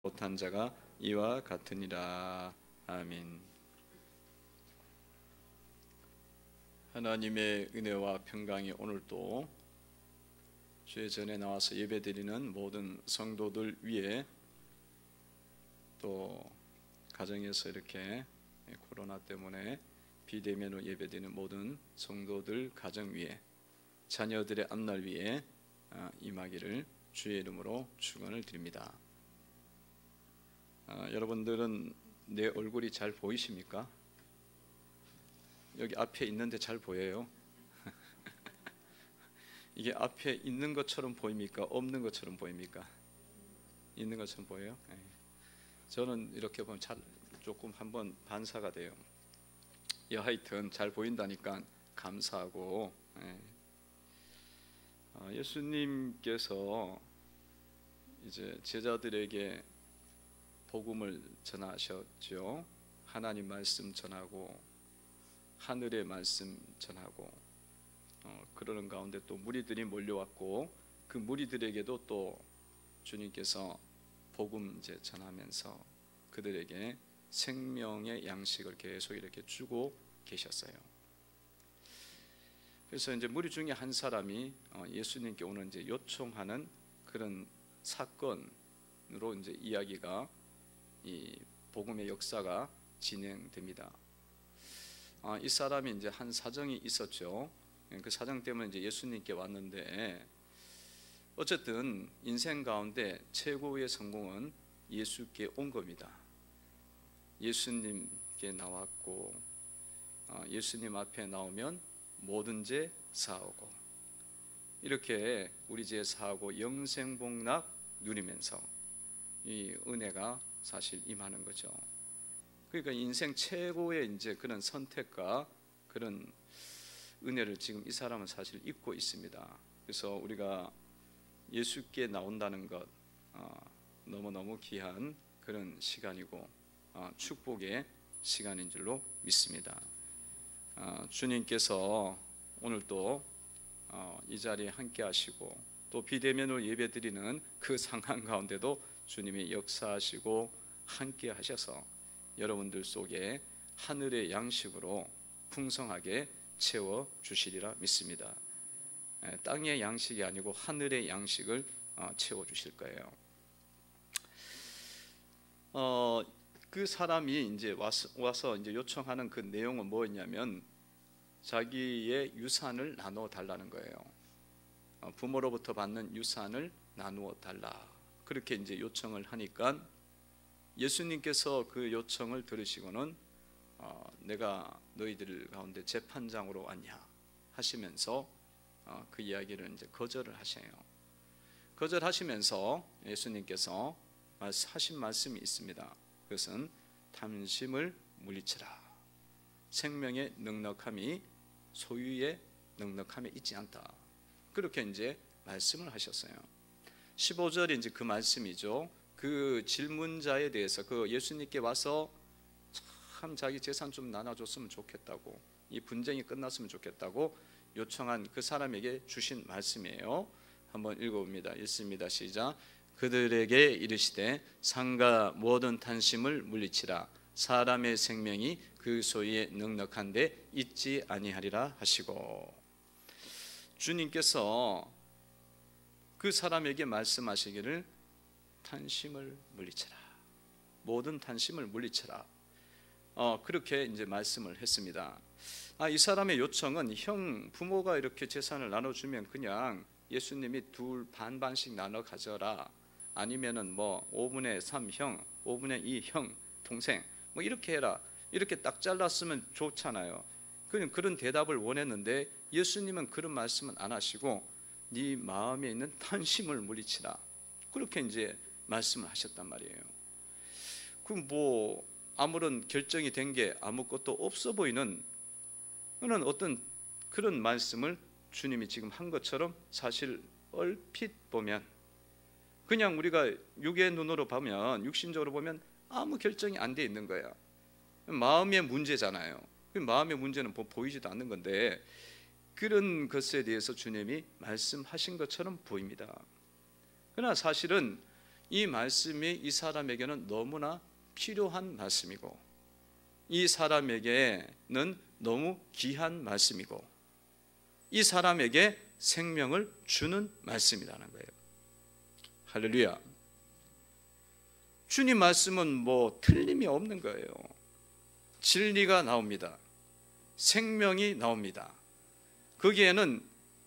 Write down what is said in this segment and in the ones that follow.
못한 자가 이와 같으니라. 아멘. 하나님의 은혜와 평강이 오늘도 주의 전에 나와서 예배드리는 모든 성도들 위에, 또 가정에서 이렇게 코로나 때문에 비대면으로 예배드리는 모든 성도들 가정 위에, 자녀들의 앞날 위에 임하기를 주의 이름으로 축원을 드립니다. 여러분들은 내 얼굴이 잘 보이십니까? 여기 앞에 있는데 잘 보여요? 이게 앞에 있는 것처럼 보입니까? 없는 것처럼 보입니까? 있는 것처럼 보여요? 네. 저는 이렇게 보면 조금 한번 반사가 돼요. 하여튼 잘 보인다니까 감사하고. 네. 예수님께서 이제 제자들에게 복음을 전하셨죠. 하나님 말씀 전하고 하늘의 말씀 전하고, 그러는 가운데 또 무리들이 몰려왔고, 그 무리들에게도 또 주님께서 복음 이제 전하면서 그들에게 생명의 양식을 계속 이렇게 주고 계셨어요. 그래서 이제 무리 중에 한 사람이 예수님께 오는 이제 요청하는 그런 사건으로 이제 이야기가, 이 복음의 역사가 진행됩니다. 이 사람이 이제 한 사정이 있었죠. 그 사정 때문에 이제 예수님께 왔는데, 어쨌든 인생 가운데 최고의 성공은 예수께 온 겁니다. 예수님께 나왔고, 예수님 앞에 나오면 모든 죄 사하고, 이렇게 우리 죄 사하고 영생복락 누리면서 이 은혜가 사실 임하는 거죠. 그러니까 인생 최고의 이제 그런 선택과 그런 은혜를 지금 이 사람은 사실 입고 있습니다. 그래서 우리가 예수께 나온다는 것, 너무너무 귀한 그런 시간이고 축복의 시간인 줄로 믿습니다. 주님께서 오늘도 이 자리에 함께 하시고, 또 비대면으로 예배드리는 그 상황 가운데도 주님이 역사하시고 함께 하셔서 여러분들 속에 하늘의 양식으로 풍성하게 채워 주시리라 믿습니다. 땅의 양식이 아니고 하늘의 양식을 채워 주실 거예요. 그 사람이 이제 와서 이제 요청하는 그 내용은 뭐였냐면, 자기의 유산을 나누어 달라는 거예요. 부모로부터 받는 유산을 나누어 달라, 그렇게 이제 요청을 하니까 예수님께서 그 요청을 들으시고는 내가 너희들 가운데 재판장으로 왔냐 하시면서 그 이야기를 이제 거절을 하셔요. 거절하시면서 예수님께서 하신 말씀이 있습니다. 그것은 탐심을 물리치라. 생명의 넉넉함이 소유의 넉넉함에 있지 않다. 그렇게 이제 말씀을 하셨어요. 15절이 이제 그 말씀이죠. 그 질문자에 대해서, 그 예수님께 와서 참 자기 재산 좀 나눠줬으면 좋겠다고, 이 분쟁이 끝났으면 좋겠다고 요청한 그 사람에게 주신 말씀이에요. 한번 읽어봅니다. 읽습니다. 시작. 그들에게 이르시되 상가 모든 탐심을 물리치라. 사람의 생명이 그 소유에 넉넉한데 있지 아니하리라 하시고, 주님께서 그 사람에게 말씀하시기를 탐심을 물리쳐라, 모든 탐심을 물리쳐라, 그렇게 이제 말씀을 했습니다. 이 사람의 요청은 부모가 이렇게 재산을 나눠주면 그냥 예수님이 반반씩 나눠 가져라, 아니면은 뭐 5분의 3 형, 5분의 2 형, 동생, 뭐 이렇게 해라, 이렇게 딱 잘랐으면 좋잖아요. 그런 대답을 원했는데 예수님은 그런 말씀은 안 하시고 네 마음에 있는 탐심을 물리치라, 그렇게 이제 말씀을 하셨단 말이에요. 그럼 뭐 아무런 결정이 된 게 아무것도 없어 보이는 그런 어떤 그런 말씀을 주님이 지금 한 것처럼, 사실 얼핏 보면 그냥 우리가 육의 눈으로 보면, 육신적으로 보면 아무 결정이 안 돼 있는 거야. 마음의 문제잖아요. 마음의 문제는 보이지도 않는 건데, 그런 것에 대해서 주님이 말씀하신 것처럼 보입니다. 그러나 사실은 이 말씀이 이 사람에게는 너무나 필요한 말씀이고 이 사람에게는 너무 귀한 말씀이고 이 사람에게 생명을 주는 말씀이라는 거예요. 할렐루야. 주님 말씀은 뭐 틀림이 없는 거예요. 진리가 나옵니다. 생명이 나옵니다. 거기에는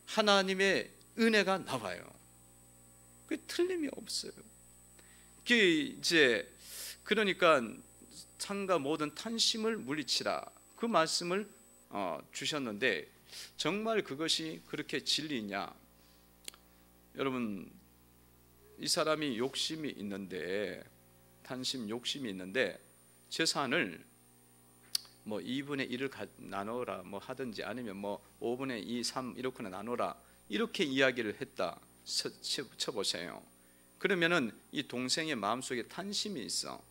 하나님의 은혜가 나와요. 그 틀림이 없어요. 이제 그러니까 창과 모든 탄심을 물리치라 그 말씀을 주셨는데 정말 그것이 그렇게 진리냐? 여러분 이 사람이 욕심이 있는데 탄심 욕심이 있는데 재산을 뭐 2분의 1을 나누라 뭐 하든지 아니면 뭐 5분의 2, 3 이렇게 나누라 이렇게 이야기를 했다 쳐보세요. 그러면은 이 동생의 마음속에 탄심이 있어,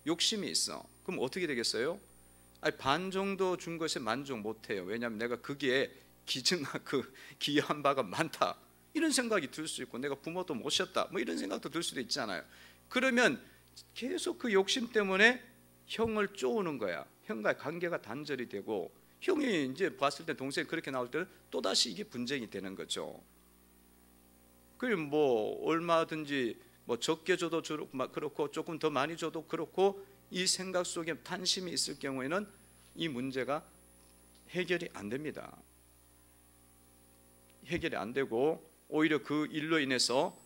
욕심이 있어. 그럼 어떻게 되겠어요? 아니, 반 정도 준 것에 만족 못해요. 왜냐하면 내가 거기에 그 기여한 바가 많다 이런 생각이 들 수 있고 내가 부모도 모셨다 뭐 이런 생각도 들 수도 있잖아요. 그러면 계속 그 욕심 때문에 형을 쪼우는 거야. 형과의 관계가 단절이 되고 형이 이제 봤을 때 동생이 그렇게 나올 때는 또다시 이게 분쟁이 되는 거죠. 그럼 뭐 얼마든지 뭐 적게 줘도 그렇고 조금 더 많이 줘도 그렇고 이 생각 속에 탄심이 있을 경우에는 이 문제가 해결이 안 됩니다. 해결이 안 되고 오히려 그 일로 인해서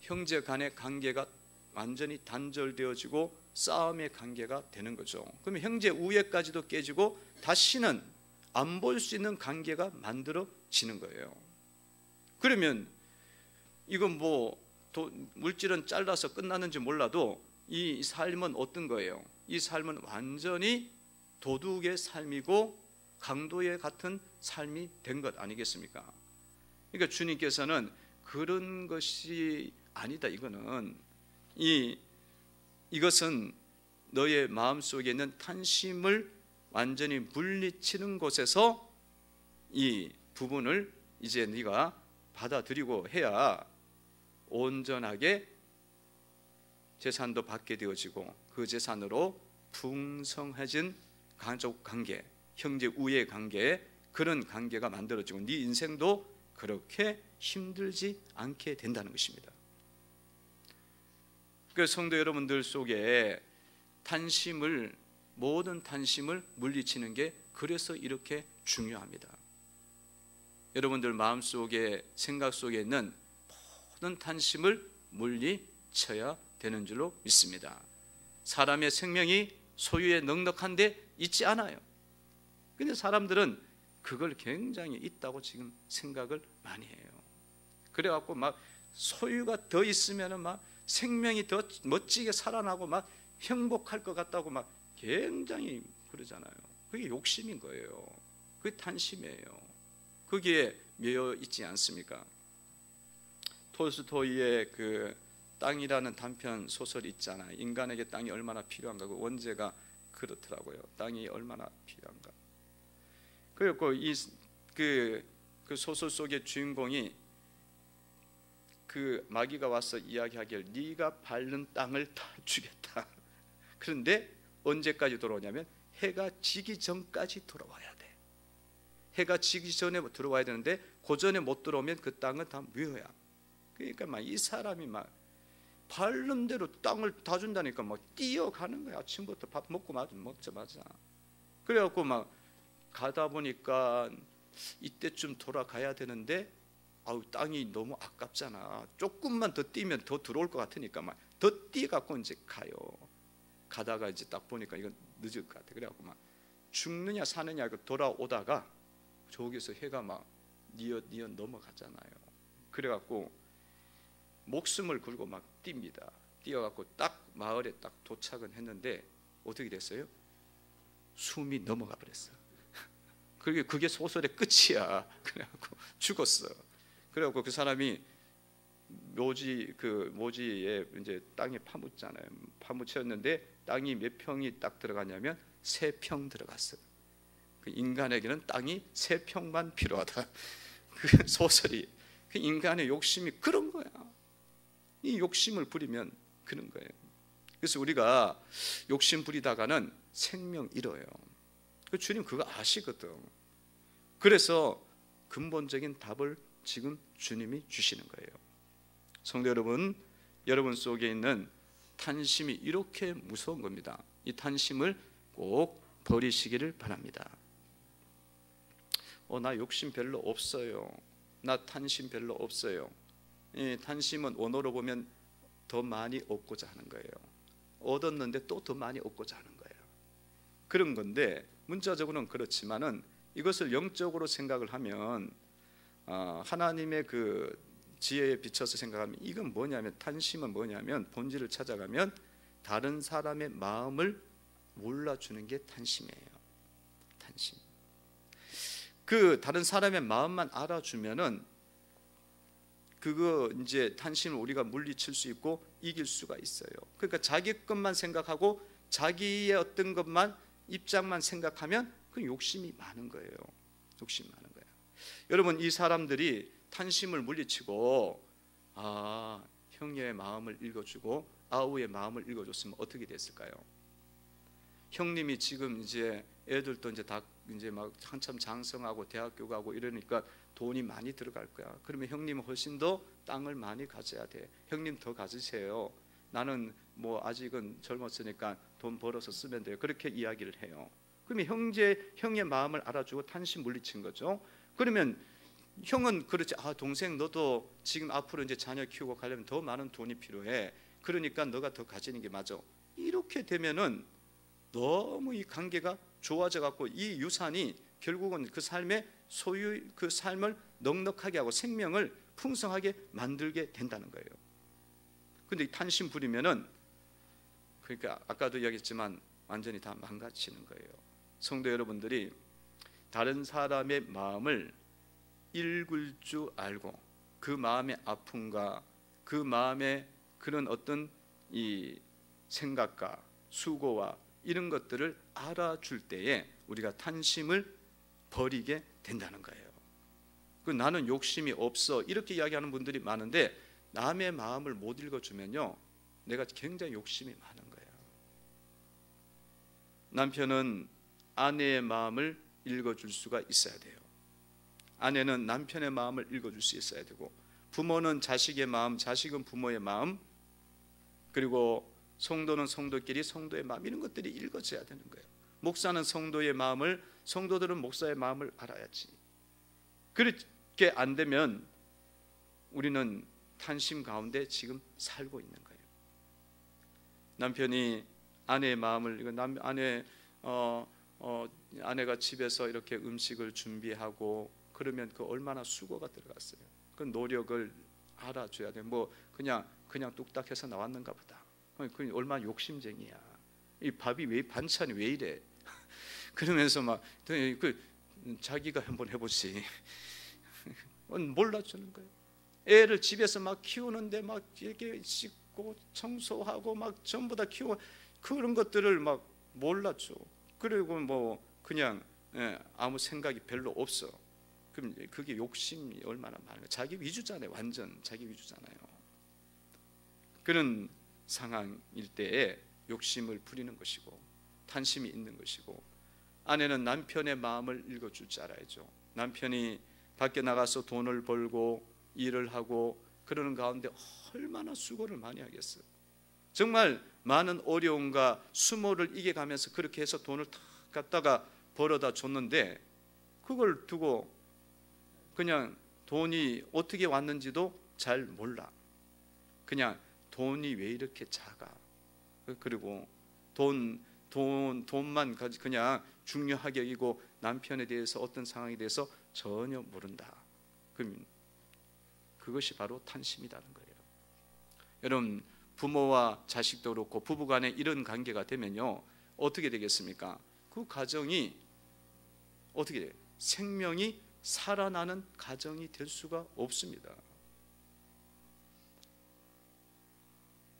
형제 간의 관계가 완전히 단절되어지고 싸움의 관계가 되는 거죠. 그러면 형제 우애까지도 깨지고 다시는 안 볼 수 있는 관계가 만들어지는 거예요. 그러면 이건 뭐 물질은 잘라서 끝나는지 몰라도 이 삶은 어떤 거예요? 이 삶은 완전히 도둑의 삶이고 강도의 같은 삶이 된 것 아니겠습니까? 그러니까 주님께서는 그런 것이 아니다. 이것은 너의 마음속에 있는 탄심을 완전히 물리치는 곳에서 이 부분을 이제 네가 받아들이고 해야 온전하게 재산도 받게 되어지고 그 재산으로 풍성해진 가족 관계, 형제 우애 관계, 그런 관계가 만들어지고 네 인생도 그렇게 힘들지 않게 된다는 것입니다. 그 성도 여러분들 속에 모든 탄심을 물리치는 게 그래서 이렇게 중요합니다. 여러분들 마음속에 생각 속에 있는 모든 탄심을 물리쳐야 되는 줄로 믿습니다. 사람의 생명이 소유에 넉넉한데 있지 않아요. 근데 사람들은 그걸 굉장히 있다고 지금 생각을 많이 해요. 그래갖고 막 소유가 더 있으면 막 생명이 더 멋지게 살아나고 막 행복할 것 같다고 막 굉장히 그러잖아요. 그게 욕심인 거예요. 그게 탄심이에요. 거기에 매여 있지 않습니까? 톨스토이의 그 땅이라는 단편 소설 있잖아요. 인간에게 땅이 얼마나 필요한가. 그 원제가 그렇더라고요. 땅이 얼마나 필요한가. 그리고 그 소설 속의 주인공이 그 마귀가 와서 이야기하기를 네가 밟는 땅을 다 주겠다. 그런데 언제까지 돌아오냐면 해가 지기 전까지 돌아와야 돼. 해가 지기 전에 들어와야 되는데 그 전에 못 들어오면 그 땅은 다 무효야. 그러니까 막 이 사람이 막 밟는 대로 땅을 다 준다니까 막 뛰어가는 거야. 아침부터 밥 먹자마자. 그래갖고 막 가다 보니까 이때쯤 돌아가야 되는데 땅이 너무 아깝잖아. 조금만 더 뛰면 더 들어올 것 같으니까 막 더 뛰어갖고 이제 가요. 가다가 이제 딱 보니까 이건 늦을 것 같아. 그래갖고 막 죽느냐 사느냐 돌아오다가 저기서 해가 막 니어 넘어가잖아요. 그래갖고 목숨을 걸고 막 뜁니다. 뛰어갖고 딱 마을에 딱 도착은 했는데 어떻게 됐어요? 숨이 넘어가 버렸어. 그게 소설의 끝이야. 그래갖고 죽었어. 그래갖고 그 사람이 모지에 이제 땅에 파묻잖아요. 파묻혔는데 땅이 몇 평이 딱 들어가냐면 3평 들어갔어요. 그 인간에게는 땅이 3평만 필요하다. 그 소설이 그 인간의 욕심이 그런 거야. 이 욕심을 부리면 그런 거예요. 그래서 우리가 욕심 부리다가는 생명 잃어요. 주님 그거 아시거든. 그래서 근본적인 답을 지금 주님이 주시는 거예요. 성도 여러분, 여러분 속에 있는 탄심이 이렇게 무서운 겁니다. 이 탄심을 꼭 버리시기를 바랍니다. 나 욕심 별로 없어요. 나 탄심 별로 없어요. 이 탄심은 원어로 보면 더 많이 얻고자 하는 거예요. 얻었는데 또 더 많이 얻고자 하는 거예요. 그런 건데 문자적으로는 그렇지만은 이것을 영적으로 생각을 하면 하나님의 그 지혜에 비춰서 생각하면 이건 뭐냐면, 탄심은 뭐냐면 본질을 찾아가면 다른 사람의 마음을 몰라주는 게 탄심이에요. 탄심. 그 다른 사람의 마음만 알아주면은 그거 이제 탄심을 우리가 물리칠 수 있고 이길 수가 있어요. 그러니까 자기 것만 생각하고 자기의 어떤 것만 입장만 생각하면 그 욕심이 많은 거예요. 욕심이 많은 거예요. 여러분, 이 사람들이 탄심을 물리치고 형의 마음을 읽어주고 아우의 마음을 읽어줬으면 어떻게 됐을까요? 형님이 지금 이제 애들도 이제 다 이제 막 한참 장성하고 대학교 가고 이러니까 돈이 많이 들어갈 거야. 그러면 형님은 훨씬 더 땅을 많이 가져야 돼. 형님 더 가지세요. 나는 뭐 아직은 젊었으니까 돈 벌어서 쓰면 돼요. 그렇게 이야기를 해요. 그러면 형의 마음을 알아주고 탄심 물리친 거죠. 그러면 형은 그렇지, 동생 너도 지금 앞으로 이제 자녀 키우고 가려면 더 많은 돈이 필요해. 그러니까 너가 더 가지는 게 맞아. 이렇게 되면은 너무 이 관계가 좋아져 갖고 이 유산이 결국은 그 삶의 소유, 그 삶을 넉넉하게 하고 생명을 풍성하게 만들게 된다는 거예요. 근데 이 탄심 부리면은, 그러니까 아까도 이야기했지만 완전히 다 망가지는 거예요. 성도 여러분들이 다른 사람의 마음을 읽을 줄 알고 그 마음의 아픔과 그 마음의 그런 어떤 이 생각과 수고와 이런 것들을 알아줄 때에 우리가 탄심을 버리게 된다는 거예요. 나는 욕심이 없어 이렇게 이야기하는 분들이 많은데 남의 마음을 못 읽어주면요, 내가 굉장히 욕심이 많은 거예요. 남편은 아내의 마음을 읽어줄 수가 있어야 돼요. 아내는 남편의 마음을 읽어줄 수 있어야 되고, 부모는 자식의 마음, 자식은 부모의 마음, 그리고 성도는 성도끼리 성도의 마음, 이런 것들이 읽어져야 되는 거예요. 목사는 성도의 마음을, 성도들은 목사의 마음을 알아야지. 그렇게 안 되면 우리는 탄심 가운데 지금 살고 있는 거예요. 남편이 아내의 마음을, 아내가 집에서 이렇게 음식을 준비하고 그러면 그 얼마나 수고가 들어갔어요. 그 노력을 알아줘야 돼. 뭐 그냥 뚝딱해서 나왔는가 보다. 그 얼마나 욕심쟁이야. 이 밥이 왜, 반찬이 왜 이래? 그러면서 막 자기가 한번 해보지. 몰라주는 거예요. 애를 집에서 막 키우는데 막 이렇게 씻고 청소하고 막 전부 다 키우고 그런 것들을 막 몰라줘. 그리고 뭐 그냥 아무 생각이 별로 없어. 그럼 그게 욕심이 얼마나 많은가. 자기 위주잖아요. 완전 자기 위주잖아요. 그런 상황일 때에 욕심을 부리는 것이고 탄심이 있는 것이고, 아내는 남편의 마음을 읽어줄 줄 알아야죠. 남편이 밖에 나가서 돈을 벌고 일을 하고 그러는 가운데 얼마나 수고를 많이 하겠어요. 정말 많은 어려움과 수모를 이겨가면서 그렇게 해서 돈을 다 갖다가 벌어다 줬는데, 그걸 두고 그냥 돈이 어떻게 왔는지도 잘 몰라. 그냥 돈이 왜 이렇게 작아. 그리고 돈만 그냥 중요하게 여기고 남편에 대해서 어떤 상황에 대해서 전혀 모른다. 그럼 그것이 바로 탄심이라는 거예요. 여러분, 부모와 자식도 그렇고 부부간에 이런 관계가 되면요, 어떻게 되겠습니까? 그 가정이 어떻게 돼요? 생명이 살아나는 가정이 될 수가 없습니다.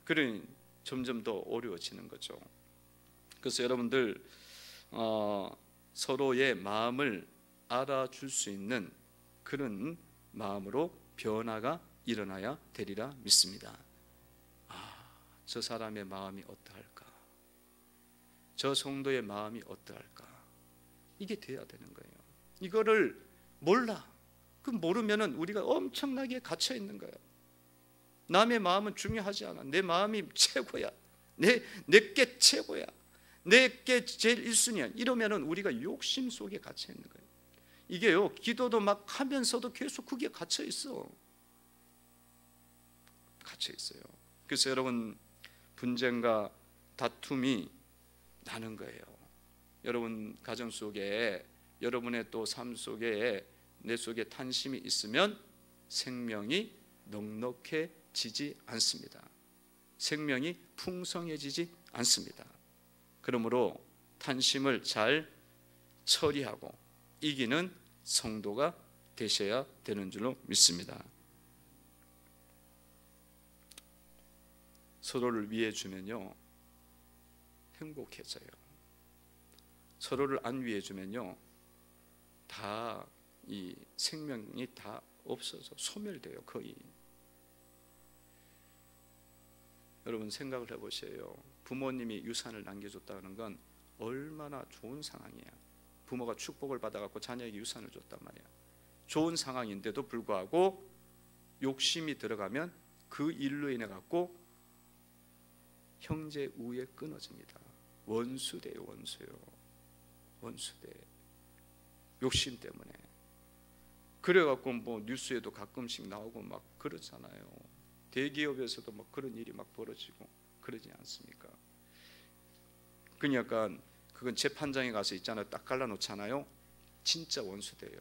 그러니 점점 더 어려워지는 거죠. 그래서 여러분들 서로의 마음을 알아줄 수 있는 그런 마음으로 변화가 일어나야 되리라 믿습니다. 저 사람의 마음이 어떠할까? 저 성도의 마음이 어떠할까? 이게 돼야 되는 거예요. 이거를 몰라. 그 모르면은 우리가 엄청나게 갇혀 있는 거예요. 남의 마음은 중요하지 않아. 내 마음이 최고야. 내게 최고야. 내게 제일 1순위야. 이러면은 우리가 욕심 속에 갇혀 있는 거예요. 이게요, 기도도 막 하면서도 계속 그게 갇혀 있어. 갇혀 있어요. 그래서 여러분, 분쟁과 다툼이 나는 거예요. 여러분 가정 속에, 여러분의 또 삶 속에, 내 속에 탄심이 있으면 생명이 넉넉해지지 않습니다. 생명이 풍성해지지 않습니다. 그러므로 탄심을 잘 처리하고 이기는 성도가 되셔야 되는 줄로 믿습니다. 서로를 위해 주면요, 행복해져요. 서로를 안 위해 주면요, 다 이 생명이 다 없어져 소멸돼요. 거의. 여러분 생각을 해보세요. 부모님이 유산을 남겨줬다는 건 얼마나 좋은 상황이야. 부모가 축복을 받아갖고 자녀에게 유산을 줬단 말이야. 좋은 상황인데도 불구하고 욕심이 들어가면 그 일로 인해 갖고 형제 우애 끊어집니다. 원수돼요. 원수요. 원수돼. 욕심 때문에. 그래갖고 뭐 뉴스에도 가끔씩 나오고 막 그러잖아요. 대기업에서도 막 그런 일이 막 벌어지고 그러지 않습니까? 그러니까 그건 재판장에 가서 있잖아요. 딱 갈라놓잖아요. 진짜 원수돼요.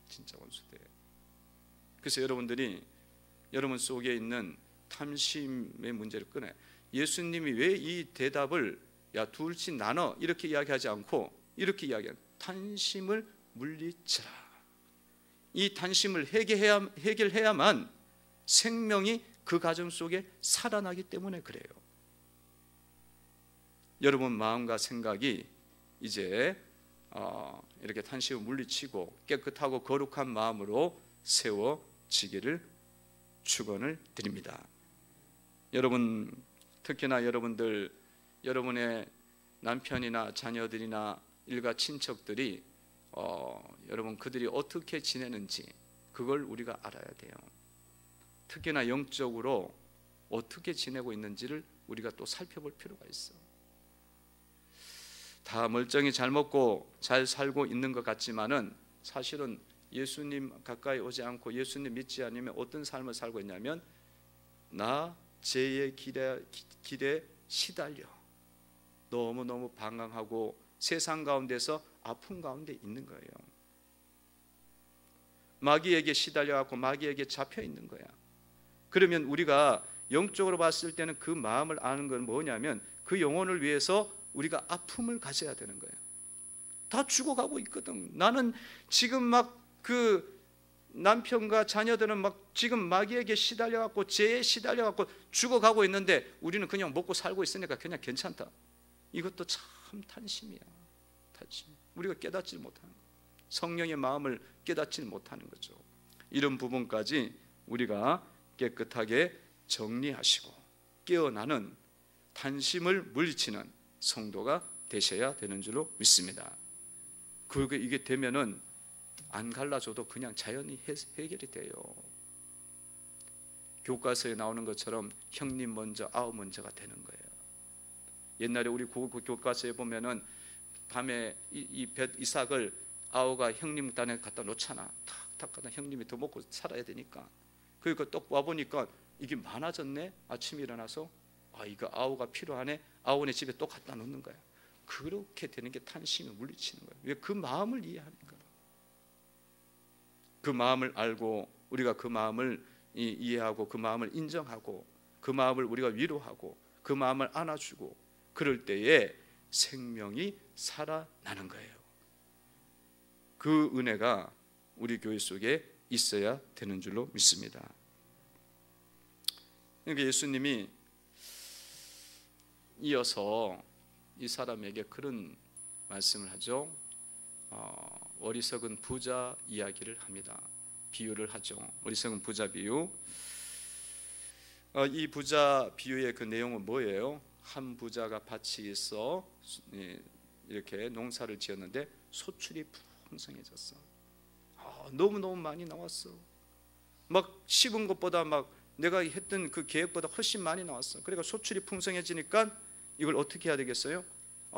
진짜 원수돼요. 그래서 여러분들이 여러분 속에 있는 탐심의 문제를 끊어요. 예수님이 왜 이 대답을 야 둘씩 나눠 이렇게 이야기하지 않고 이렇게 이야기해요. 탄심을 물리치라. 이 탄심을 해결해야만 생명이 그 가정 속에 살아나기 때문에 그래요. 여러분 마음과 생각이 이제 이렇게 탄심을 물리치고 깨끗하고 거룩한 마음으로 세워지기를 축원을 드립니다. 여러분 특히나 여러분들 여러분의 남편이나 자녀들이나 일가 친척들이 여러분 그들이 어떻게 지내는지 그걸 우리가 알아야 돼요. 특히나 영적으로 어떻게 지내고 있는지를 우리가 또 살펴볼 필요가 있어. 다 멀쩡히 잘 먹고 잘 살고 있는 것 같지만은 사실은 예수님 가까이 오지 않고 예수님 믿지 않으면 어떤 삶을 살고 있냐면 나 죄의 길에 시달려 너무너무 방황하고 세상 가운데서 아픔 가운데 있는 거예요. 마귀에게 시달려갖고 마귀에게 잡혀 있는 거야. 그러면 우리가 영적으로 봤을 때는 그 마음을 아는 건 뭐냐면 그 영혼을 위해서 우리가 아픔을 가져야 되는 거예요. 다 죽어가고 있거든. 나는 지금 막 그 남편과 자녀들은 막 지금 마귀에게 시달려갖고 죄에 시달려갖고 죽어가고 있는데 우리는 그냥 먹고 살고 있으니까 그냥 괜찮다. 이것도 참 탄심이야. 탄심. 우리가 깨닫지 못하는 거예요. 성령의 마음을 깨닫지 못하는 거죠. 이런 부분까지 우리가 깨끗하게 정리하시고 깨어나는 탄심을 물리치는 성도가 되셔야 되는 줄로 믿습니다. 이게 되면은 안 갈라줘도 그냥 자연히 해결이 돼요. 교과서에 나오는 것처럼 형님 먼저 아우 먼저가 되는 거예요. 옛날에 우리 교과서에 보면은 밤에 이 뱃이삭을 아우가 형님 딴에 갖다 놓잖아. 탁탁 갖다 형님이 더 먹고 살아야 되니까. 그러니까 또 와보니까 이게 많아졌네. 아침에 일어나서 이거 아우가 필요하네. 아우네 집에 또 갖다 놓는 거야. 그렇게 되는 게 탄심을 물리치는 거예요. 왜? 그 마음을 이해하니까. 그 마음을 알고 우리가 그 마음을 이해하고 그 마음을 인정하고 그 마음을 우리가 위로하고 그 마음을 안아주고 그럴 때에 생명이 살아나는 거예요. 그 은혜가 우리 교회 속에 있어야 되는 줄로 믿습니다. 그러니까 예수님이 이어서 이 사람에게 그런 말씀을 하죠. 어리석은 부자 이야기를 합니다. 비유를 하죠. 어리석은 부자 비유. 이 부자 비유의 그 내용은 뭐예요? 한 부자가 밭이 있어 이렇게 농사를 지었는데 소출이 풍성해졌어. 너무너무 많이 나왔어. 막 심은 것보다 막 내가 했던 그 계획보다 훨씬 많이 나왔어. 그러니까 소출이 풍성해지니까 이걸 어떻게 해야 되겠어요?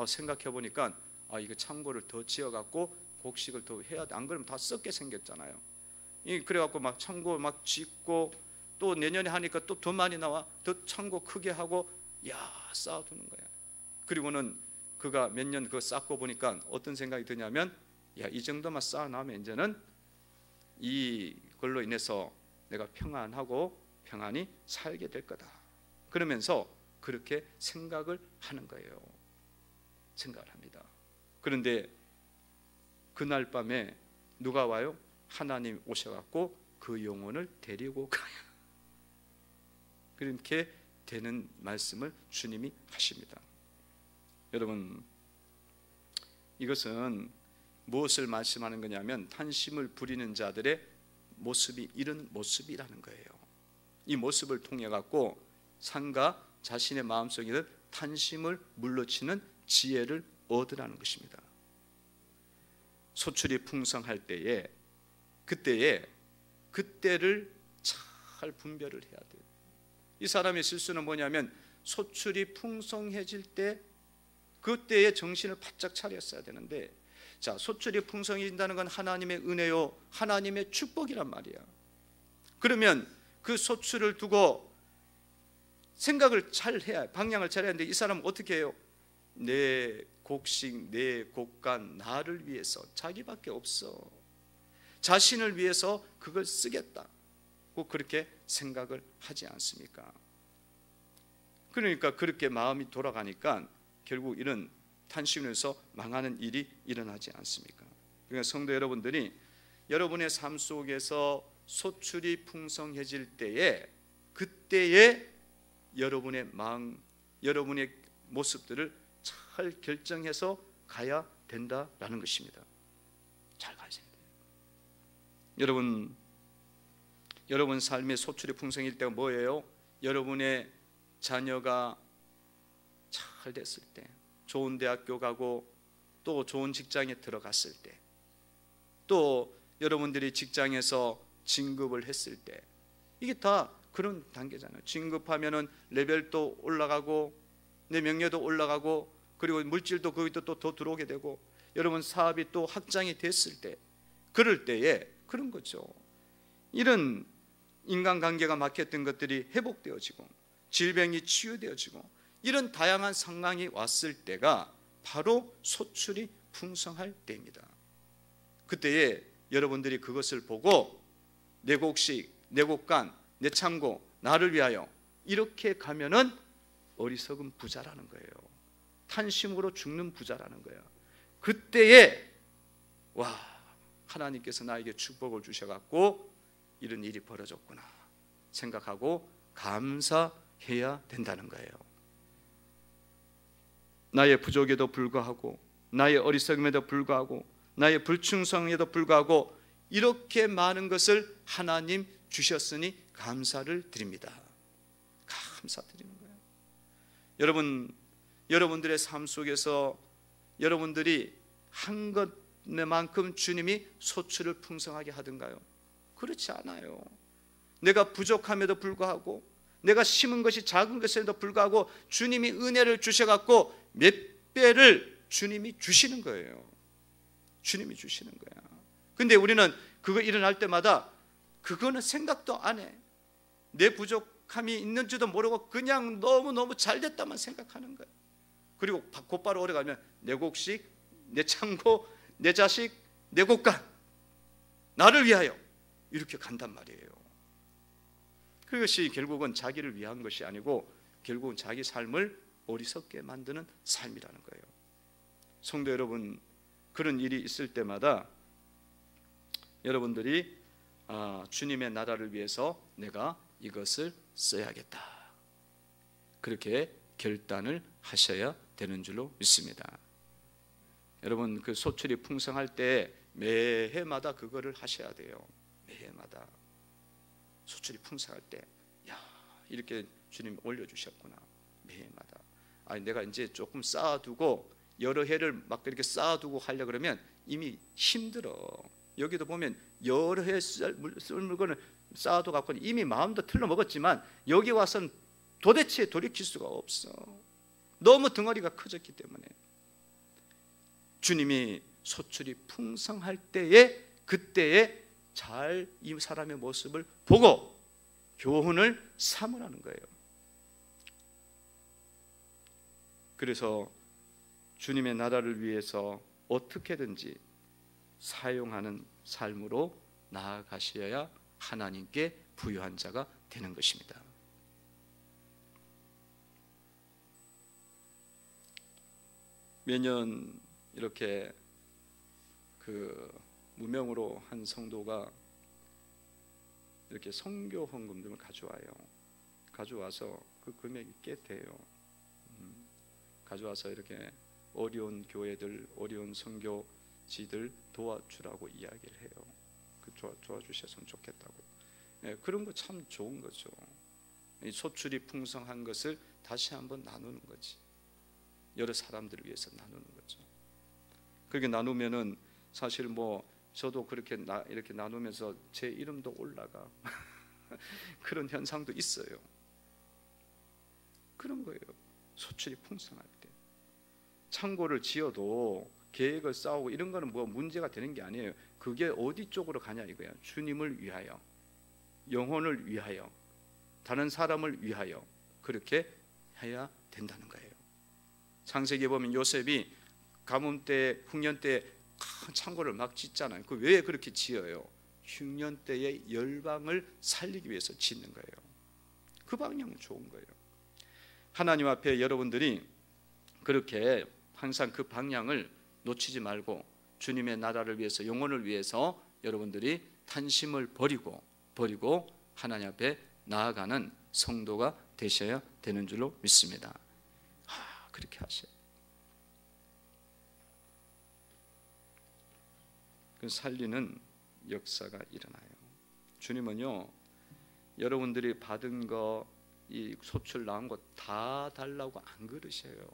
생각해 보니까 이거 창고를 더 지어갖고 곡식을 더 해야 돼. 안 그러면 다 썩게 생겼잖아요. 그래갖고 막 창고 막 짓고 또 내년에 하니까 또 더 많이 나와. 더 창고 크게 하고 쌓아두는 거야. 그리고는 그가 몇 년 그거 쌓고 보니까 어떤 생각이 드냐면 이 정도만 쌓아놔면 이제는 이걸로 인해서 내가 평안히 살게 될 거다. 그러면서 그렇게 생각을 하는 거예요. 생각을 합니다. 그런데 그날 밤에 누가 와요? 하나님 오셔갖고 그 영혼을 데리고 가요. 그렇게 되는 말씀을 주님이 하십니다. 여러분, 이것은 무엇을 말씀하는 거냐면 탄심을 부리는 자들의 모습이 이런 모습이라는 거예요. 이 모습을 통해 갖고 상가 자신의 마음속에 있는 탄심을 물러치는 지혜를 얻으라는 것입니다. 소출이 풍성할 때에 그때를 잘 분별을 해야 돼요. 이 사람의 실수는 뭐냐면 소출이 풍성해질 때 그때에 정신을 바짝 차렸어야 되는데, 자, 소출이 풍성해진다는 건 하나님의 은혜요, 하나님의 축복이란 말이야. 그러면 그 소출을 두고 생각을 잘 해야, 방향을 잘 해야 하는데 이 사람은 어떻게 해요? 내 곡식, 내 곡간, 나를 위해서, 자기밖에 없어, 자신을 위해서 그걸 쓰겠다, 꼭 그렇게 생각을 하지 않습니까? 그러니까 그렇게 마음이 돌아가니까 결국 이런 탄심에서 망하는 일이 일어나지 않습니까? 그러니까 성도 여러분들이 여러분의 삶 속에서 소출이 풍성해질 때에 그때에 여러분의 마음, 여러분의 모습들을 잘 결정해서 가야 된다라는 것입니다. 잘 가야 됩니다. 여러분 삶의 소출이 풍성일 때가 뭐예요? 여러분의 자녀가 잘 됐을 때, 좋은 대학교 가고 또 좋은 직장에 들어갔을 때, 또 여러분들이 직장에서 진급을 했을 때, 이게 다 그런 단계잖아요. 진급하면은 레벨도 올라가고 내 명예도 올라가고 그리고 물질도 거기도 또 더 들어오게 되고 여러분 사업이 또 확장이 됐을 때, 그럴 때에 그런 거죠. 이런 인간관계가 막혔던 것들이 회복되어지고 질병이 치유되어지고 이런 다양한 상황이 왔을 때가 바로 소출이 풍성할 때입니다. 그때에 여러분들이 그것을 보고 내 곡식, 내 곡간, 내 창고, 나를 위하여 이렇게 가면은 어리석은 부자라는 거예요. 탄심으로 죽는 부자라는 거예요. 그때에 하나님께서 나에게 축복을 주셔갖고 이런 일이 벌어졌구나 생각하고 감사해야 된다는 거예요. 나의 부족에도 불구하고, 나의 어리석음에도 불구하고, 나의 불충성에도 불구하고 이렇게 많은 것을 하나님 주셨으니 감사를 드립니다. 감사드리는 거예요. 여러분들의 삶 속에서 여러분들이 한 것만큼 주님이 소출을 풍성하게 하던가요? 그렇지 않아요. 내가 부족함에도 불구하고, 내가 심은 것이 작은 것에도 불구하고 주님이 은혜를 주셔갖고 몇 배를 주님이 주시는 거예요. 주님이 주시는 거야. 근데 우리는 그거 일어날 때마다 그거는 생각도 안 해. 내 부족함이 있는지도 모르고 그냥 너무너무 잘 됐다만 생각하는 거야. 그리고 곧바로 오래 가면 내 곡식, 내 창고, 내 자식, 내 곡간, 나를 위하여 이렇게 간단 말이에요. 그것이 결국은 자기를 위한 것이 아니고 결국은 자기 삶을 어리석게 만드는 삶이라는 거예요. 성도 여러분, 그런 일이 있을 때마다 여러분들이 주님의 나라를 위해서 내가 이것을 써야겠다, 그렇게 결단을 하셔야 되는 줄로 믿습니다. 여러분, 그 소출이 풍성할 때 매해마다 그거를 하셔야 돼요. 매해마다 소출이 풍성할 때, 이렇게 주님 올려주셨구나. 매해마다. 아니 내가 이제 조금 쌓아두고 여러 해를 막 이렇게 쌓아두고 하려 그러면 이미 힘들어. 여기도 보면 여러 해 쓸 물건을 쌓아도 갖고 이미 마음도 틀려 먹었지만 여기 와서는 도대체 돌이킬 수가 없어. 너무 덩어리가 커졌기 때문에. 주님이 소출이 풍성할 때에 그때에 잘 이 사람의 모습을 보고 교훈을 삼으라는 거예요. 그래서 주님의 나라를 위해서 어떻게든지 사용하는 삶으로 나아가셔야 하나님께 부유한 자가 되는 것입니다. 매년 이렇게 무명으로 한 성도가 이렇게 선교 헌금들을 가져와서 그 금액이 꽤 돼요. 가져와서 이렇게 어려운 교회들, 어려운 선교지들 도와주라고 이야기를 해요. 도와주셨으면 좋겠다고. 그런 거 참 좋은 거죠. 이 소출이 풍성한 것을 다시 한번 나누는 거지. 여러 사람들을 위해서 나누는 거죠. 그렇게 나누면은 사실 저도 그렇게 이렇게 나누면서 제 이름도 올라가. 그런 현상도 있어요. 그런 거예요. 소출이 풍성할 때 창고를 지어도 계획을 쌓고 이런 거는 문제가 되는 게 아니에요. 그게 어디 쪽으로 가냐 이거야. 주님을 위하여, 영혼을 위하여, 다른 사람을 위하여 그렇게 해야 된다는 거예요. 창세기에 보면 요셉이 가뭄 때, 흉년 때 창고를 막 짓잖아요. 그 왜 그렇게 지어요? 흉년 때의 열방을 살리기 위해서 짓는 거예요. 그 방향은 좋은 거예요. 하나님 앞에 여러분들이 그렇게 항상 그 방향을 놓치지 말고 주님의 나라를 위해서, 영혼을 위해서 여러분들이 탄심을 버리고 하나님 앞에 나아가는 성도가 되셔야 되는 줄로 믿습니다. 그렇게 하셔요. 그 살리는 역사가 일어나요. 주님은요, 여러분들이 받은 거, 이 소출 나온 거 다 달라고 안 그러셔요.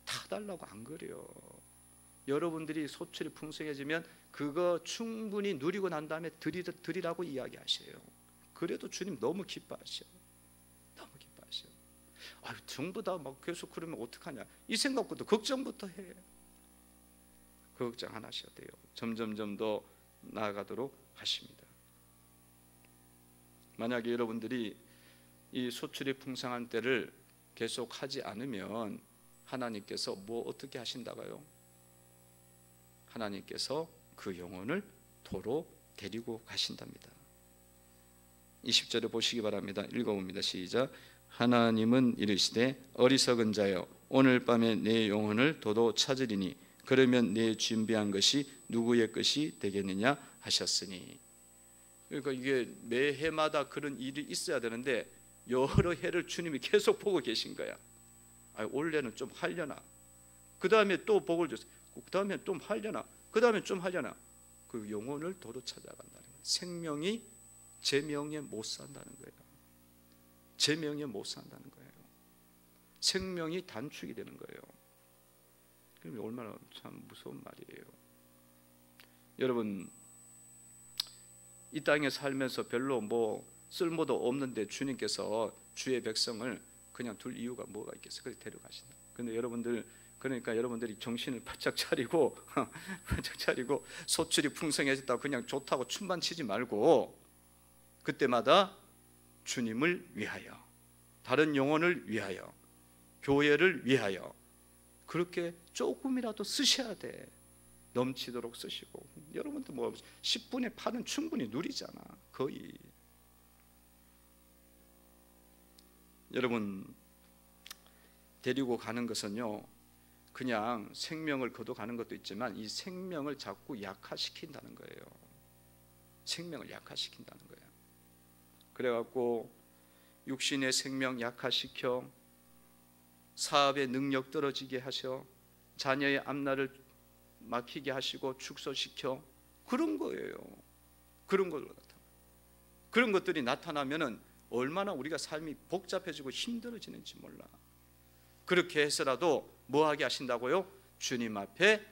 다 달라고 안 그래요. 여러분들이 소출이 풍성해지면 그거 충분히 누리고 난 다음에 드리라고 이야기하셔요. 그래도 주님 너무 기뻐하셔요. 너무 기뻐하셔요. 전부 다 막 계속 그러면 어떡하냐, 이 생각부터, 걱정부터 해. 그 걱정 안 하셔도 돼요. 점점 더 나아가도록 하십니다. 만약에 여러분들이 이 소출이 풍성한 때를 계속 하지 않으면 하나님께서 어떻게 하신다고요? 하나님께서 그 영혼을 도로 데리고 가신답니다. 20절에 보시기 바랍니다. 읽어봅니다. 시작. 하나님은 이르시되 어리석은 자여, 오늘 밤에 내 영혼을 도로 찾으리니 그러면 내 준비한 것이 누구의 것이 되겠느냐 하셨으니. 그러니까 이게 매해마다 그런 일이 있어야 되는데 여러 해를 주님이 계속 보고 계신 거야. 올해는 좀 하려나, 그 다음에 또 복을 줬어, 그 다음에 좀 하려나, 그 다음에 좀 하려나. 그 영혼을 도로 찾아간다는 거예요. 생명이 제 명에 못 산다는 거예요. 제 명에 못 산다는 거예요. 생명이 단축이 되는 거예요. 그럼 얼마나 참 무서운 말이에요. 여러분, 이 땅에 살면서 별로 쓸모도 없는데 주님께서 주의 백성을 그냥 둘 이유가 뭐가 있겠어요? 그렇게 데려가신다. 근데 그러니까 여러분들이 정신을 바짝 차리고 소출이 풍성해졌다고 그냥 좋다고 춤만 치지 말고 그때마다 주님을 위하여, 다른 영혼을 위하여, 교회를 위하여 그렇게 조금이라도 쓰셔야 돼. 넘치도록 쓰시고. 여러분도 10분의 8은 충분히 누리잖아. 거의. 여러분, 데리고 가는 것은요, 그냥 생명을 거둬가는 것도 있지만 이 생명을 자꾸 약화시킨다는 거예요. 생명을 약화시킨다는 거예요. 그래갖고 육신의 생명 약화시켜, 사업의 능력 떨어지게 하셔, 자녀의 앞날을 막히게 하시고 축소시켜. 그런 거예요. 그런 것들이 나타나면은 얼마나 우리가 삶이 복잡해지고 힘들어지는지 몰라. 그렇게 해서라도 뭐 하게 하신다고요? 주님 앞에,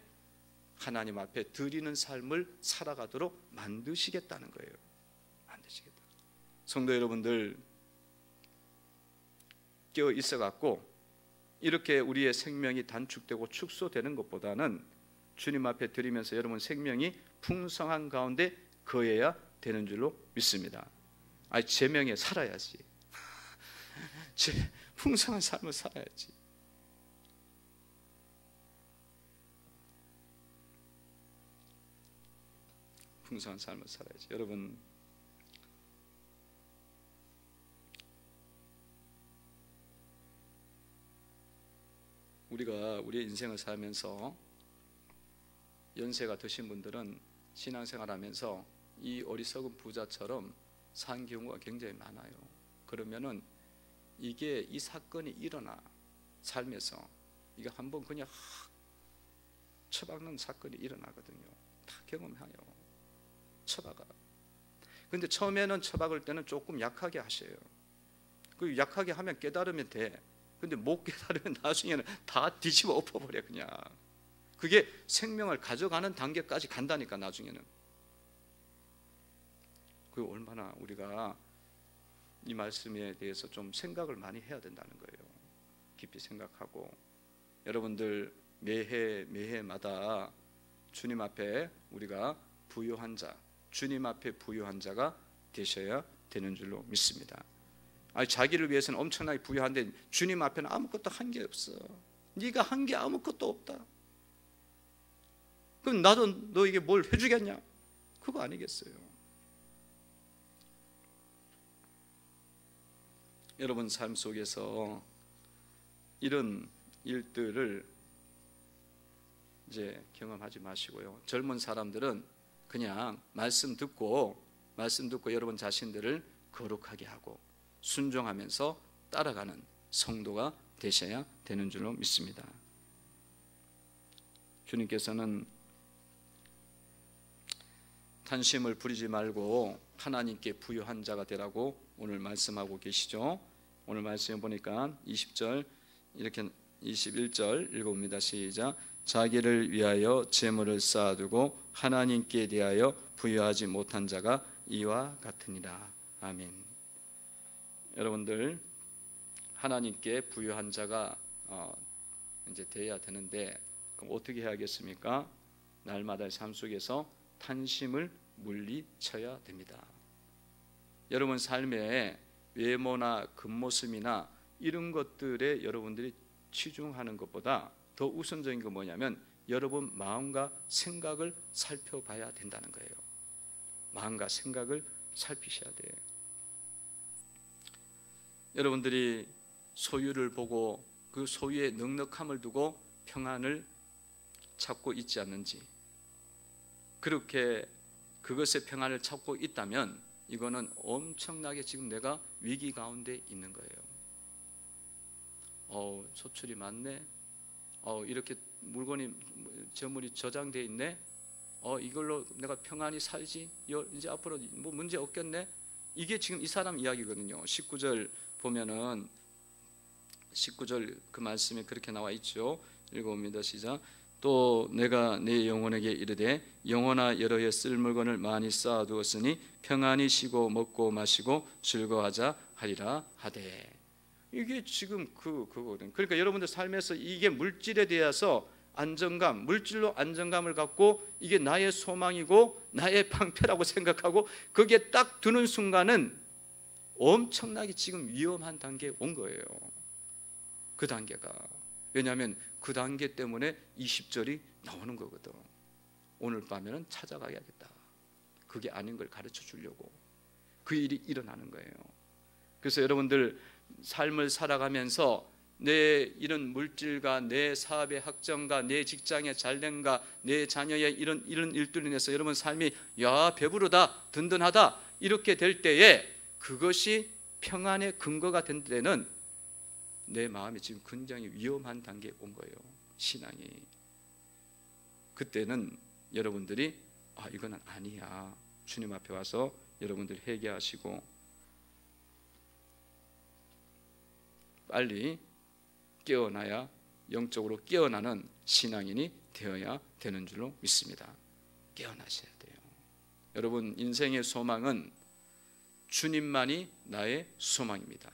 하나님 앞에 드리는 삶을 살아가도록 만드시겠다는 거예요. 만드시겠다. 성도 여러분들, 깨어 있어 갖고 이렇게 우리의 생명이 단축되고 축소되는 것보다는 주님 앞에 드리면서 여러분 생명이 풍성한 가운데 거해야 되는 줄로 믿습니다. 제 명예 살아야지. 제 풍성한 삶을 살아야지. 풍성한 삶을 살아야지. 여러분, 우리가 우리의 인생을 살면서 연세가 드신 분들은 신앙생활하면서 이 어리석은 부자처럼 산 경우가 굉장히 많아요. 그러면은 이게 이 사건이 일어나 삶에서 이게 한번 그냥 처박는 사건이 일어나거든요. 다 경험해요. 처박아. 근데 처음에는 처박을 때는 조금 약하게 하셔요. 그 약하게 하면 깨달으면 돼. 근데 못 깨달으면 나중에는 다 뒤집어 엎어버려 그냥. 그게 생명을 가져가는 단계까지 간다니까 나중에는. 그 얼마나 우리가 이 말씀에 대해서 좀 생각을 많이 해야 된다는 거예요. 깊이 생각하고 여러분들 매해마다 주님 앞에 우리가 부유한 자, 주님 앞에 부유한 자가 되셔야 되는 줄로 믿습니다. 자기를 위해서는 엄청나게 부유한데 주님 앞에는 아무것도 한 게 없어. 네가 한 게 아무것도 없다. 그럼 나도 너에게 뭘 해주겠냐? 그거 아니겠어요? 여러분 삶 속에서 이런 일들을 이제 경험하지 마시고요. 젊은 사람들은 그냥 말씀 듣고 여러분 자신들을 거룩하게 하고 순종하면서 따라가는 성도가 되셔야 되는 줄로 믿습니다. 주님께서는 탄심을 부리지 말고 하나님께 부유한 자가 되라고 오늘 말씀하고 계시죠. 오늘 말씀에 보니까 20절 이렇게 21절 읽어봅니다. 시작. 자기를 위하여 재물을 쌓아두고 하나님께 대하여 부유하지 못한 자가 이와 같으니라. 아멘. 여러분들 하나님께 부유한 자가 이제 돼야 되는데 그럼 어떻게 해야겠습니까? 날마다의 삶 속에서 탄심을 물리쳐야 됩니다. 여러분 삶의 외모나 겉모습이나 이런 것들에 여러분들이 치중하는 것보다 더 우선적인 건 뭐냐면 여러분 마음과 생각을 살펴봐야 된다는 거예요. 마음과 생각을 살피셔야 돼요. 여러분들이 소유를 보고 그 소유의 넉넉함을 두고 평안을 찾고 있지 않는지, 그렇게 그것의 평안을 찾고 있다면 이거는 엄청나게 지금 내가 위기 가운데 있는 거예요. 소출이 많네. 이렇게 물건이 재물이 저장돼 있네. 이걸로 내가 평안히 살지. 이제 앞으로 뭐 문제 없겠네. 이게 지금 이 사람 이야기거든요. 19절 보면은 19절 그 말씀에 그렇게 나와 있죠. 읽어봅니다. 시작. 또 내가 내 영혼에게 이르되 영혼아 여러 해 쓸 물건을 많이 쌓아두었으니 평안히 쉬고 먹고 마시고 즐거워하자 하리라 하되. 이게 지금 그거거든요. 그러니까 여러분들 삶에서 이게 물질에 대해서 안정감, 물질로 안정감을 갖고 이게 나의 소망이고 나의 방패라고 생각하고 거기에 딱 드는 순간은 엄청나게 지금 위험한 단계에 온 거예요. 그 단계가. 왜냐하면 그 단계 때문에 20절이 나오는 거거든. 오늘 밤에는 찾아가야겠다. 그게 아닌 걸 가르쳐 주려고 그 일이 일어나는 거예요. 그래서 여러분들 삶을 살아가면서 내 이런 물질과 내 사업의 확정과 내 직장의 잘됨과 내 자녀의 이런 일들로 인해서 여러분 삶이 배부르다 든든하다 이렇게 될 때에 그것이 평안의 근거가 된 때는 내 마음이 지금 굉장히 위험한 단계에 온 거예요. 신앙이. 그때는 여러분들이 이거는 아니야. 주님 앞에 와서 여러분들 회개하시고 빨리 깨어나야, 영적으로 깨어나는 신앙인이 되어야 되는 줄로 믿습니다. 깨어나셔야 돼요. 여러분, 인생의 소망은 주님만이 나의 소망입니다.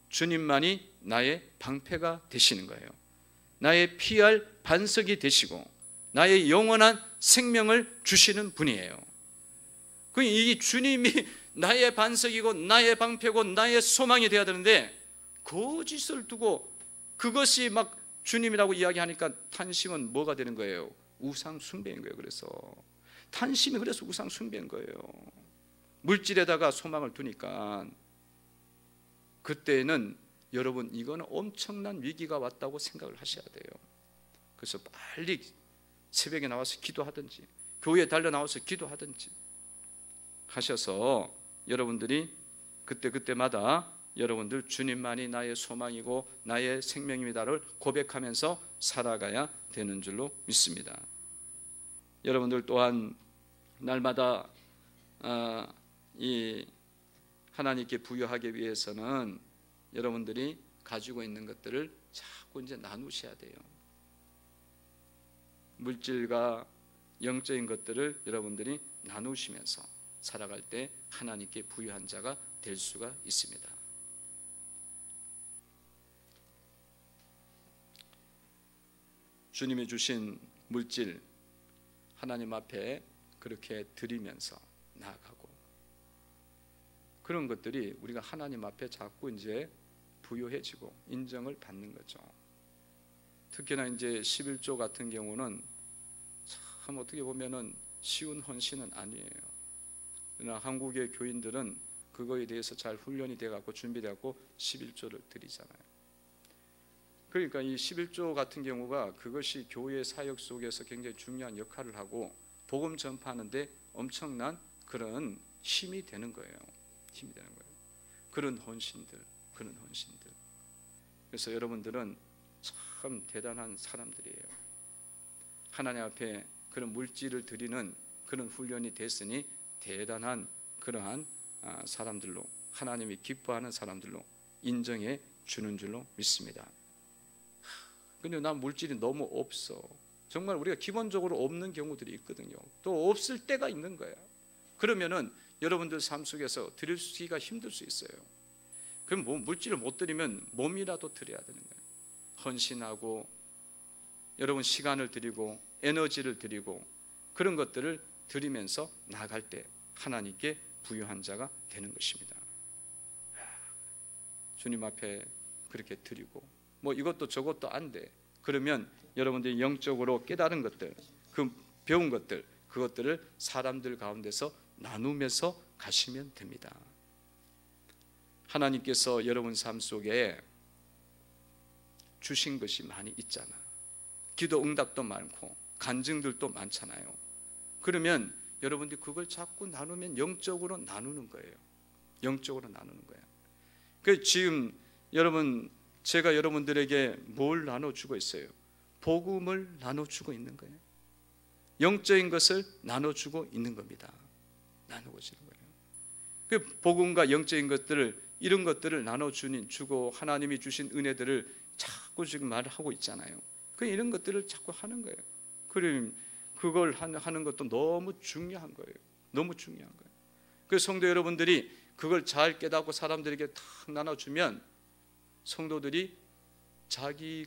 주님만이 나의 방패가 되시는 거예요. 나의 피할 반석이 되시고 나의 영원한 생명을 주시는 분이에요. 이 주님이 나의 반석이고 나의 방패고 나의 소망이 되어야 되는데, 거짓을 두고 그것이 막 주님이라고 이야기하니까 탄심은 뭐가 되는 거예요? 우상 숭배인 거예요. 그래서 탄심이 그래서 우상 숭배인 거예요. 물질에다가 소망을 두니까 그때는 여러분, 이거는 엄청난 위기가 왔다고 생각을 하셔야 돼요. 그래서 빨리 새벽에 나와서 기도하든지 교회에 달려 나와서 기도하든지 하셔서 여러분들이 그때마다 여러분들 주님만이 나의 소망이고 나의 생명입니다를 고백하면서 살아가야 되는 줄로 믿습니다. 여러분들 또한 날마다 이 하나님께 부여하기 위해서는 여러분들이 가지고 있는 것들을 자꾸 이제 나누셔야 돼요. 물질과 영적인 것들을 여러분들이 나누시면서 살아갈 때 하나님께 부여한 자가 될 수가 있습니다. 주님이 주신 물질 하나님 앞에 그렇게 드리면서 나아가고, 그런 것들이 우리가 하나님 앞에 자꾸 이제 부여해지고 인정을 받는 거죠. 특히나 이제 11조 같은 경우는 참 어떻게 보면은 쉬운 헌신은 아니에요. 그러나 한국의 교인들은 그거에 대해서 잘 훈련이 돼갖고 준비돼갖고 11조를 드리잖아요. 그러니까 이 11조 같은 경우가 그것이 교회 사역 속에서 굉장히 중요한 역할을 하고 복음 전파하는데 엄청난 그런 힘이 되는 거예요. 힘이 되는 거예요. 그런 헌신들. 그래서 여러분들은 참 대단한 사람들이에요. 하나님 앞에 그런 물질을 드리는 그런 훈련이 됐으니 대단한 그러한 사람들로, 하나님이 기뻐하는 사람들로 인정해 주는 줄로 믿습니다. 근데 난 물질이 너무 없어. 정말 우리가 기본적으로 없는 경우들이 있거든요. 또 없을 때가 있는 거야. 그러면은 여러분들 삶 속에서 드릴 수가 힘들 수 있어요. 그럼 물질을 못 드리면 몸이라도 드려야 되는 거예요. 헌신하고 여러분 시간을 드리고 에너지를 드리고 그런 것들을 드리면서 나갈 때 하나님께 부유한 자가 되는 것입니다. 주님 앞에 그렇게 드리고 뭐 이것도 저것도 안 돼. 그러면 여러분들이 영적으로 깨달은 것들, 그 배운 것들, 그것들을 사람들 가운데서 나누면서 가시면 됩니다. 하나님께서 여러분 삶 속에 주신 것이 많이 있잖아. 기도 응답도 많고 간증들도 많잖아요. 그러면 여러분들이 그걸 자꾸 나누면 영적으로 나누는 거예요. 영적으로 나누는 거예요. 그 지금 여러분 제가 여러분들에게 뭘 나눠주고 있어요? 복음을 나눠주고 있는 거예요. 영적인 것을 나눠주고 있는 겁니다. 나누고 있는 거예요. 그 복음과 영적인 것들을 이런 것들을 나눠주고 하나님이 주신 은혜들을 자꾸 지금 말하고 있잖아요. 그 이런 것들을 자꾸 하는 거예요. 그럼 그걸 하는 것도 너무 중요한 거예요. 너무 중요한 거예요. 그 성도 여러분들이 그걸 잘 깨닫고 사람들에게 탁 나눠주면 성도들이 자기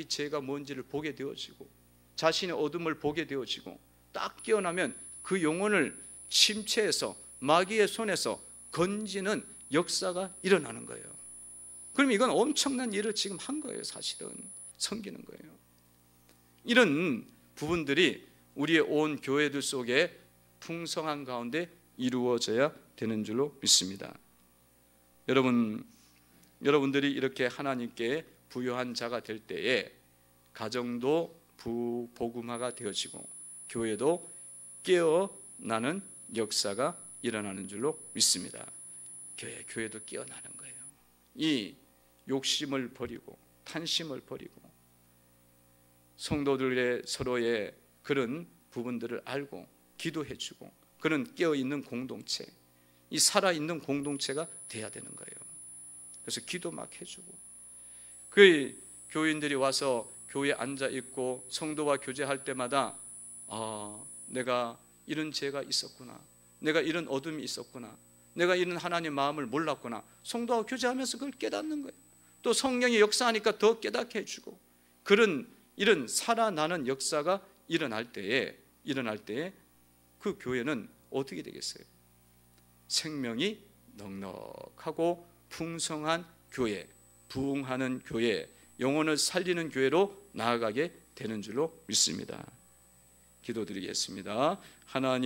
죄가 뭔지를 보게 되어지고 자신의 어둠을 보게 되어지고 딱 깨어나면 그 영혼을 침체해서 마귀의 손에서 건지는 역사가 일어나는 거예요. 그럼 이건 엄청난 일을 지금 한 거예요. 사실은 섬기는 거예요. 이런 부분들이 우리의 온 교회들 속에 풍성한 가운데 이루어져야 되는 줄로 믿습니다. 여러분들이 이렇게 하나님께 부요한 자가 될 때에 가정도 복음화가 되어지고 교회도 깨어나는 역사가 일어나는 줄로 믿습니다. 교회도 깨어나는 거예요. 이 욕심을 버리고 탄심을 버리고 성도들의 서로의 그런 부분들을 알고 기도해주고 그런 깨어있는 공동체, 이 살아있는 공동체가 돼야 되는 거예요. 그래서 기도 막 해주고, 그 교인들이 와서 교회에 앉아 있고 성도와 교제할 때마다 내가 이런 죄가 있었구나, 내가 이런 어둠이 있었구나, 내가 이런 하나님의 마음을 몰랐구나, 성도와 교제하면서 그걸 깨닫는 거예요. 또 성령이 역사하니까 더 깨닫게 해주고, 이런 살아나는 역사가 일어날 때에 그 교회는 어떻게 되겠어요? 생명이 넉넉하고 풍성한 교회, 부흥하는 교회, 영혼을 살리는 교회로 나아가게 되는 줄로 믿습니다. 기도드리겠습니다. 하나님,